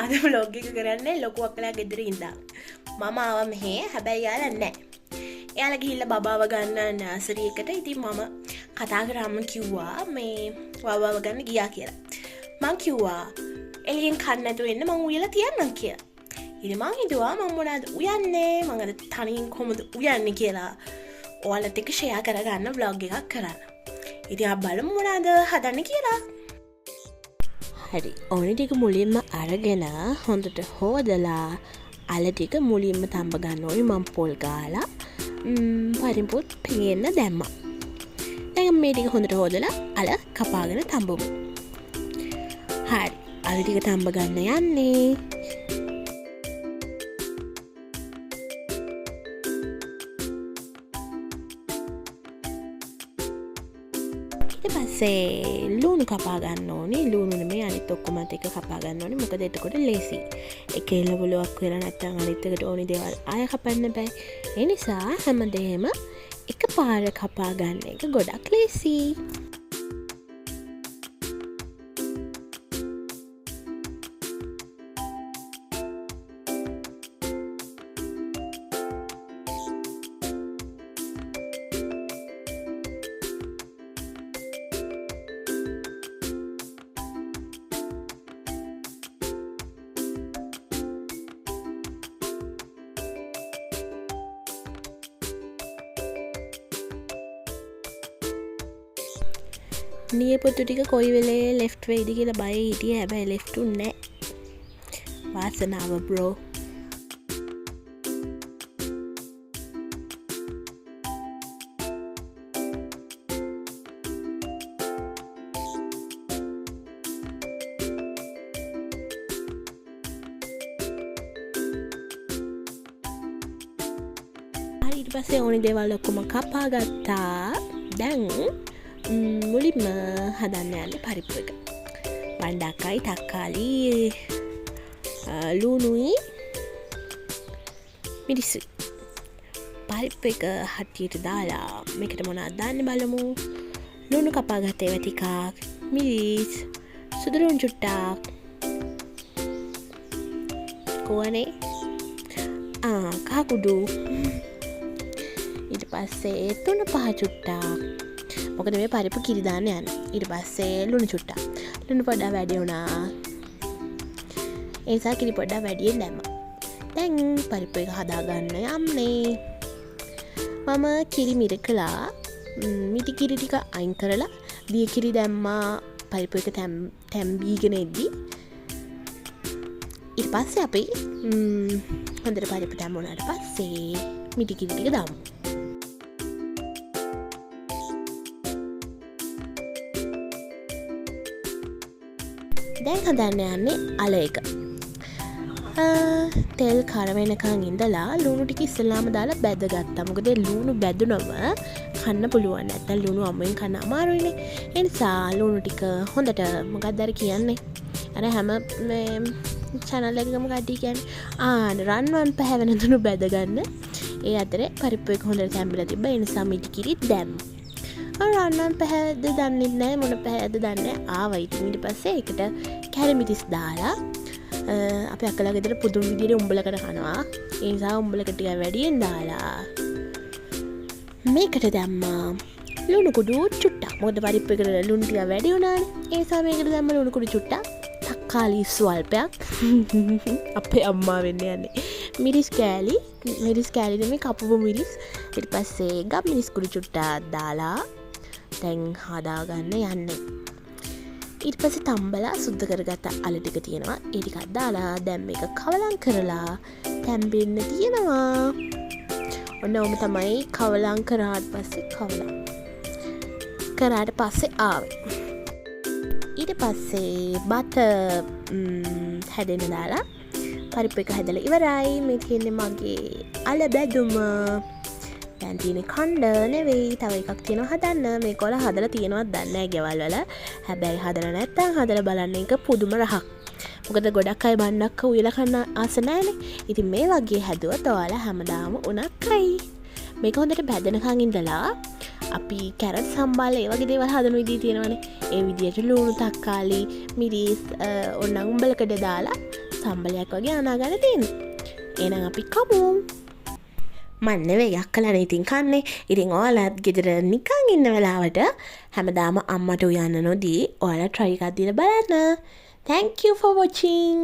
අද vlog එක කරන්නේ ලොකු අක්කලා ගෙදර ඉඳන්. මම ආවා මෙහෙ. හැබැයි යාලා නැහැ. එයාලා ගිහිල්ලා බබාව ගන්න නර්සරි එකට. ඉතින් මම කතා කරාම කිව්වා මේ බබාව ගන්න ගියා කියලා. මං කිව්වා එළියෙන් කන්න නැතුව එන්න මං උයලා තියන්නම් කියලා. ඉතින් මං හිතුවා මම මොනවද උයන්නේ? මං අද තනියෙන් කොහොමද උයන්නේ කියලා ඔයාලත් එක්ක ෂෙයා කරගන්න vlog එකක් කරන්න. ඉතින් අපි බලමු මොනවද හදන්න කියලා. හරි ඕනි ටික මුලින්ම අරගෙන හොඳට හොදලා අල ටික මුලින්ම තඹ ගන්න ඕනි. මම පොල් ගාලා පරිප්පුත් පෙඟෙන්න දැම්මා. දැන් මේ ටික හොඳට හොදලා අල කපාගෙන තඹමු. හරි අල ටික තඹ ගන්න යන්නේ. පස්සේ ලුණු කපා ගන්න ඕනේ. ලුණු නෙමෙයි අනිත් ඔක්කොමත් එක කපා ගන්න ඕනේ. මොකද එතකොට ලේසි. එක එළවලුවක් වෙලා නැත්නම් අනිත් එකට ඕනි දේවල් ආය කපන්න බෑ. ඒ නිසා හැමදේම එකපාර කපා ගන්න එක ගොඩක් ලේසි. නියපොතු ටික කොයි වෙලේ ලෙෆ්ට් වෙයිද කියලා බය හිටියේ. හැබැයි ලෙෆ්ට් උන්නේ නැහැ. වාසනාව බ්‍රෝ. හරි ඊට පස්සේ ඕනි දේවල් ඔක්කොම කපා ගත්තා. දැන් මුලින්ම හදන්න යන්නේ පරිප්පු එක. වණ්ඩක්කයි තක්කාලි ලුණුයි මිරිසුයි. පරිප්පු එක හටියට දාලා මේකට මොනවද දාන්නේ බලමු. ලුණු කපා ගත්තේ ඒවා ටිකක්, මිරිස්, සුදුරුන් චුට්ටක්. කොහොනේ? කහකුඩු. ඊට පස්සේ තුන පහ චුට්ටක්. මොකද මේ පරිප්පු කිරි දාන්න යන්නේ. ඊට පස්සේ ලුණු චුට්ටක්. ලුණු පොඩ්ඩක් වැඩි වුණා. ඒ නිසා කිරි පොඩ්ඩක් වැඩියෙන් දැම්මා. දැන් පරිප්පු එක හදා ගන්න යන්නේ. මම කිරි මිරිකලා මිටි කිරි ටික අයින් කරලා දිය කිරි දැම්මා. පරිප්පු එක තැම්බීගෙන ඉද්දි ඊට පස්සේ අපි හොඳට පරිප්පු දැම්මුණාට පස්සේ මිටි කිරි ටික දාමු. දැන් හදන්න යන්නේ අල එක. තෙල් කර වෙනකන් ඉඳලා ලුණු ටික ඉස්සෙල්ලාම දාලා බැදගත්තා. මොකද ලුණු බැදුනම කන්න පුළුවන්. නැත්නම් ලුණු අමුයෙන් කන්න අමාරුයිනේ. ඒ නිසා ලුණු ටික හොඳට මොකක්ද අර කියන්නේ? අර හැම මේ channel එකකම කට්ටිය කියන්නේ රන්වන් පැහැවෙන තුණු බැදගන්න. ඒ අතරේ පරිප්පු එක හොඳට තැම්බිලා තිබ්බා. ඒ නිසා මිටි කිරිත් දැම්මා. රන්වන් පැහැද දන්නෙත් නෑ මොන පැහැද දන්නේ ආවා. ඉතින් ඊට පස්සේ ඒකට කැරමිටිස් දාලා අපි අක්කලා ගෙදර පුදුම විදිහට උඹලකට කනවා. ඒ නිසා උඹලකට ටික වැඩියෙන් දාලා මේකට දැම්මා ලුණු කුඩු චුට්ටක්. මොකද පරිප්පු එකට ලුණු ටික වැඩි වුණානේ. ඒ නිසා මේකට දැම්ම ලුණු කුඩු චුට්ටක්. තක්කාලි ස්වල්පයක්. අපේ අම්මා වෙන්න යන්නේ. මිරිස් කෑලි නෙමෙයි කපපු මිරිස්. ඊට පස්සේ ගම් මිරිස් කුඩු චුට්ටක් දාලා දැන් හදාගන්න යන්නේ. ඊට පස්සේ තම්බලා සුද්ධ කරගත්ත අල ටික තියෙනවා. ඒ ටිකක් දාලා දැන් මේක කවලම් කරලා තැම්බෙන්න තියෙනවා. ඔන්න ඔම තමයි කවලම් කරාට පස්සේ ආවේ. ඊට පස්සේ බත හැදෙන්න දාලා පරිප්පු එක හැදලා ඉවරයි. මේ තියෙන්නේ මගේ අල බැදුම. දැන් තියෙන්නේ කණ්ඩ නෙවෙයි, තව එකක් තියෙනවා හදන්න. මේක ඔයාලා හදලා තියෙනවද දන්නේ නැහැ ගෙවල් වල. හැබැයි හදලා නැත්තම් හදලා බලන්න එක පුදුම රහක්. මොකද ගොඩක් අය බණ්ඩක්ක උයලා කන්න ආස නැහැනේ. ඉතින් මේ වගේ හැදුවත් ඔයාලා හැමදාම උණක් කයි. මේක හොඳට බැදෙනකන් ඉඳලා අපි කැරට් සම්බාල ඒ වගේ දේවල් හදන විදිහ තියෙනවනේ. ඒ විදිහට ලුණු තක්කාලි මිරිස් ඔන්න උඹලකඩ දාලා සම්බලයක් වගේ අනාගන්න තියෙන. එහෙනම් අපි කමු. මන් නෙවෙයි යක්කලානේ ඉතින් කන්නේ. ඉතින් ඔයාලත් ගෙදර නිකන් ඉන්න වෙලාවට හැමදාම අම්මට උයන්න නොදී ඔයාලා try එකක් දීලා බලන්න. Thank you for watching.